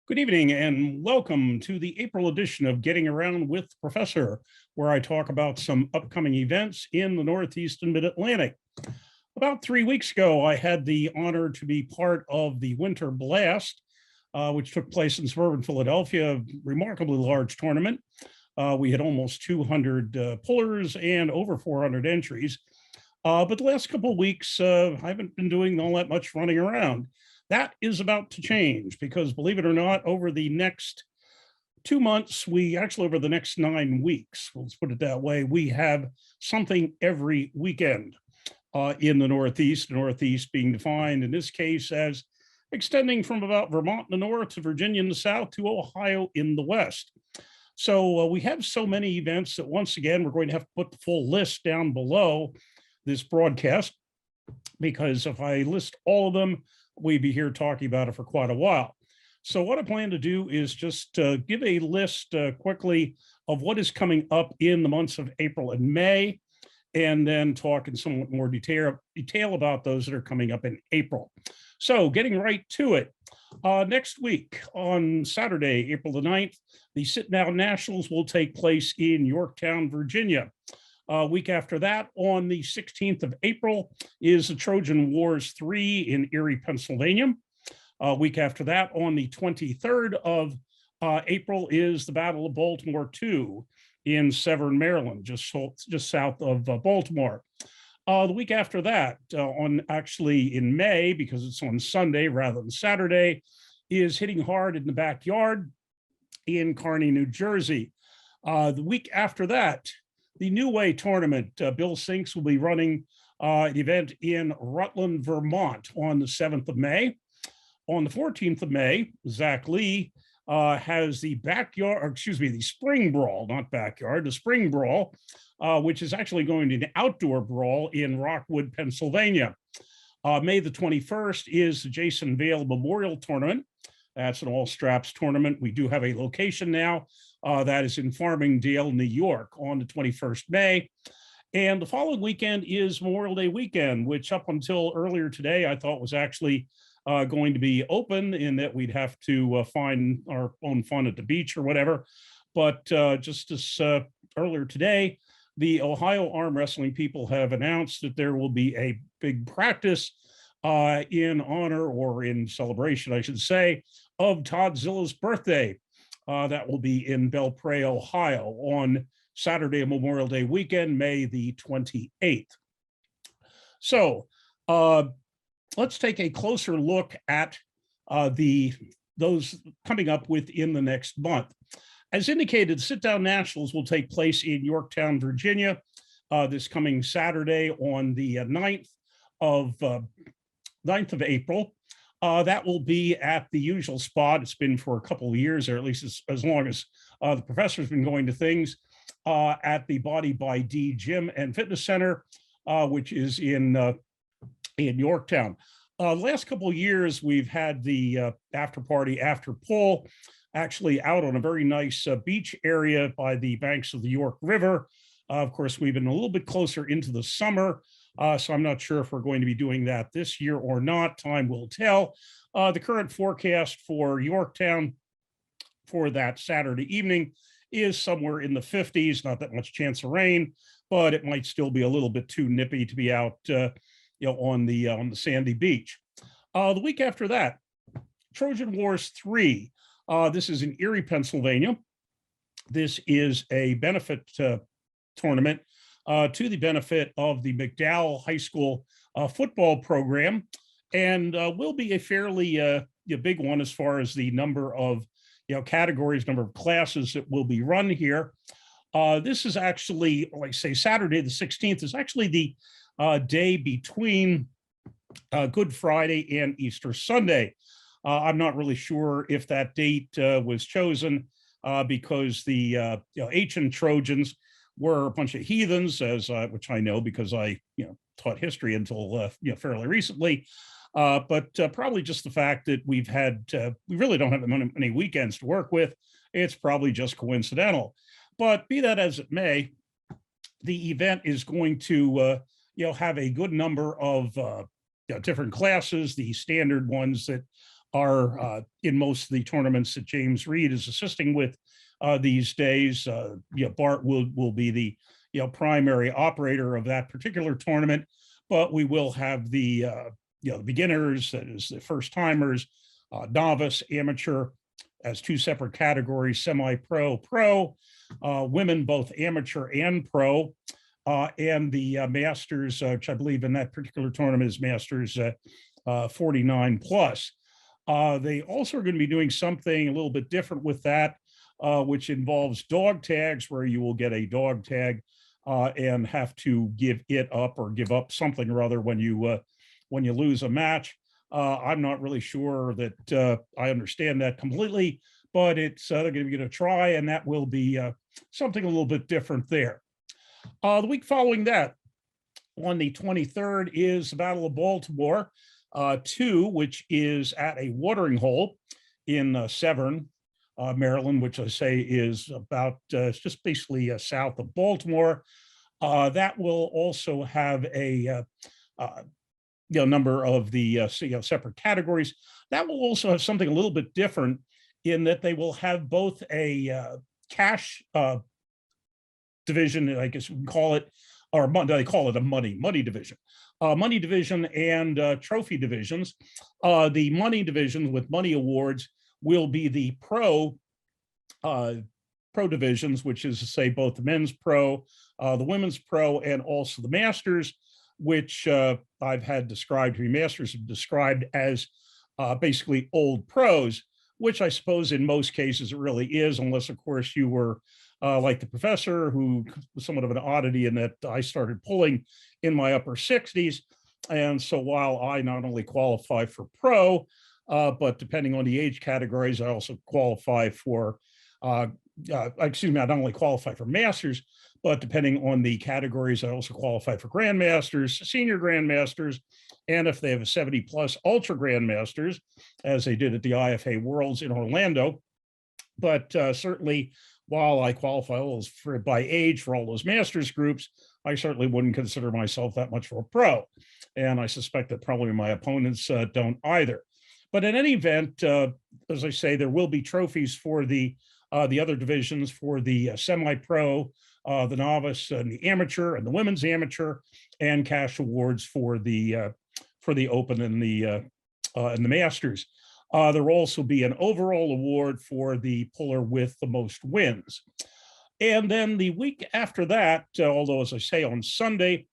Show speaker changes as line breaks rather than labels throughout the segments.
Good evening and welcome to the April edition of Getting Around with Professor, where I talk about some upcoming events in the Northeast and Mid-Atlantic. About 3 weeks ago, I had the honor to be part of the Winter Blast, which took place in suburban Philadelphia, a remarkably large tournament. We had almost 200 pullers and over 400 entries. But the last couple of weeks, I haven't been doing all that much running around. That is about to change because, believe it or not, over the next 2 months, over the next 9 weeks, let's put it that way, we have something every weekend in the Northeast being defined in this case as extending from about Vermont in the north to Virginia in the south to Ohio in the west. So we have so many events that once again, we're going to have to put the full list down below this broadcast, because if I list all of them, we'd be here talking about it for quite a while. So what I plan to do is just give a list quickly of what is coming up in the months of April and May, and then talk in somewhat more detail about those that are coming up in April. So getting right to it, next week on Saturday, April the 9th, the Sit-Down Nationals will take place in Yorktown, Virginia. Week after that, on the 16th of April, is the Trojan Wars 3 in Erie, Pennsylvania. Week after that, on the 23rd of April, is the Battle of Baltimore 2 in Severn, Maryland, just south of Baltimore. The week after that, in May, because it's on Sunday rather than Saturday, is Hitting Hard in the Backyard in Kearny, New Jersey. The week after that, the New Way Tournament, Bill Sinks will be running an event in Rutland, Vermont on the 7th of May. On the 14th of May, Zach Lee has the Spring Brawl, not backyard, the Spring Brawl, which is actually going to be an outdoor brawl in Rockwood, Pennsylvania. May the 21st is the Jason Vale Memorial Tournament. That's an all straps tournament. We do have a location now. That is in Farmingdale, New York on the 21st May. And the following weekend is Memorial Day weekend, which up until earlier today, I thought was actually going to be open, in that we'd have to find our own fun at the beach or whatever. But just as earlier today, the Ohio arm wrestling people have announced that there will be a big practice in honor, or in celebration, I should say, of Todd Zilla's birthday. That will be in Belpre, Ohio on Saturday, Memorial Day weekend, May the 28th. So let's take a closer look at those coming up within the next month. As indicated, Sit-Down Nationals will take place in Yorktown, Virginia, this coming Saturday on the 9th of April. That will be at the usual spot. It's been for a couple of years, or at least as long as the professor's been going to things, at the Body by D Gym and Fitness Center, which is in Yorktown. The last couple of years, we've had the after party, after pull, actually out on a very nice beach area by the banks of the York River. Of course, we've been a little bit closer into the summer, so I'm not sure if we're going to be doing that this year or not. Time will tell. The current forecast for Yorktown for that Saturday evening is somewhere in the 50s. Not that much chance of rain, but it might still be a little bit too nippy to be out, on the sandy beach. The week after that, Trojan Wars 3. This is in Erie, Pennsylvania. This is a benefit tournament to the benefit of the McDowell High School football program, and will be a fairly big one as far as the number of categories, number of classes that will be run here. This is actually, like I say, Saturday the 16th is actually the day between Good Friday and Easter Sunday. I'm not really sure if that date was chosen because the ancient Trojans were a bunch of heathens, which I know because I taught history until fairly recently. But probably just the fact that we really don't have many weekends to work with. It's probably just coincidental. But be that as it may, the event is going to have a good number of different classes, the standard ones that are in most of the tournaments that James Reed is assisting with these days. Bart will be the primary operator of that particular tournament, but we will have the beginners, that is the first timers, novice, amateur, as two separate categories, semi-pro, pro, women both amateur and pro, and the masters, which I believe in that particular tournament is masters 49 plus. They also are going to be doing something a little bit different with that, which involves dog tags, where you will get a dog tag and have to give it up or give up something or other when you lose a match. I'm not really sure that I understand that completely, but they're going to give it a try, and that will be something a little bit different there. The week following that, on the 23rd, is the Battle of Baltimore 2, which is at a watering hole in Severn, Maryland, which I say is about just basically south of Baltimore. That will also have a number of the separate categories. That will also have something a little bit different in that they will have both a cash division, I guess we can call it, or they call it a money division. Money division and trophy divisions. The money division with money awards will be the pro divisions, which is to say both the men's pro, the women's pro, and also the masters, which I've had described to be masters have described as basically old pros, which I suppose in most cases it really is, unless of course you were like the professor, who was somewhat of an oddity in that I started pulling in my upper 60s. And so while I not only qualify for pro, but depending on the age categories, I also qualify for, I not only qualify for masters, but depending on the categories, I also qualify for grandmasters, senior grandmasters, and if they have a 70 plus ultra grandmasters, as they did at the IFA Worlds in Orlando. But certainly, while I qualify by age for all those masters groups, I certainly wouldn't consider myself that much of a pro. And I suspect that probably my opponents don't either. But in any event, as I say, there will be trophies for the other divisions, for the semi-pro, the novice, and the amateur, and the women's amateur, and cash awards for the open and the masters. There will also be an overall award for the puller with the most wins. And then the week after that, although as I say on Sunday,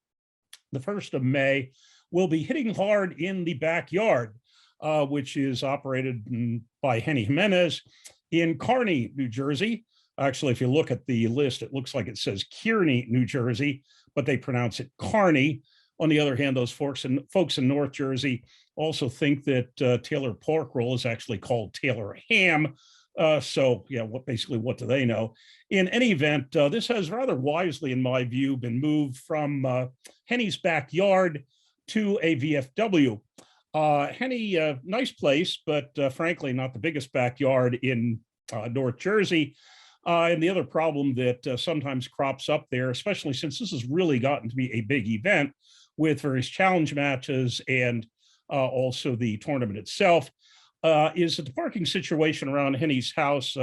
the 1st of May, we'll be hitting hard in the backyard, which is operated by Henny Jimenez in Kearny, New Jersey. Actually, if you look at the list, it looks like it says Kearny, New Jersey, but they pronounce it Kearny. On the other hand, those folks in North Jersey also think that Taylor pork roll is actually called Taylor ham. So, what do they know? In any event, this has rather wisely, in my view, been moved from Henny's backyard to a VFW. Henny, nice place, but frankly, not the biggest backyard in North Jersey. And the other problem that sometimes crops up there, especially since this has really gotten to be a big event with various challenge matches and also the tournament itself, is that the parking situation around Henny's house,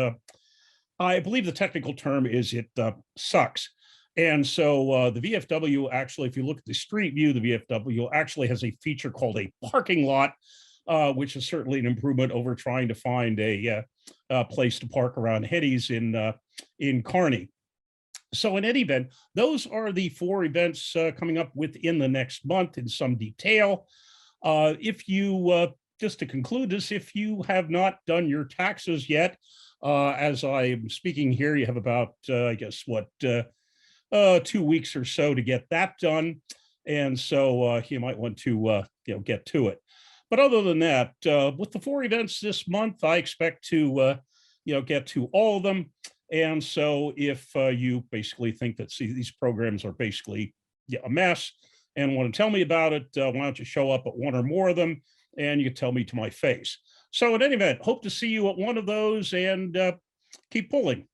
I believe the technical term is it sucks. And so the VFW actually, if you look at the street view, the VFW actually has a feature called a parking lot, which is certainly an improvement over trying to find a place to park around Henny's in Kearny. So in any event, those are the 4 events coming up within the next month in some detail. If you, just to conclude this, if you have not done your taxes yet, as I'm speaking here, you have about, 2 weeks or so to get that done. And so you might want to, get to it. But other than that, with the 4 events this month, I expect to, get to all of them. And so if you basically think that these programs are basically a mess and want to tell me about it, why don't you show up at 1 or more of them and you can tell me to my face. So in any event, hope to see you at one of those and keep pulling.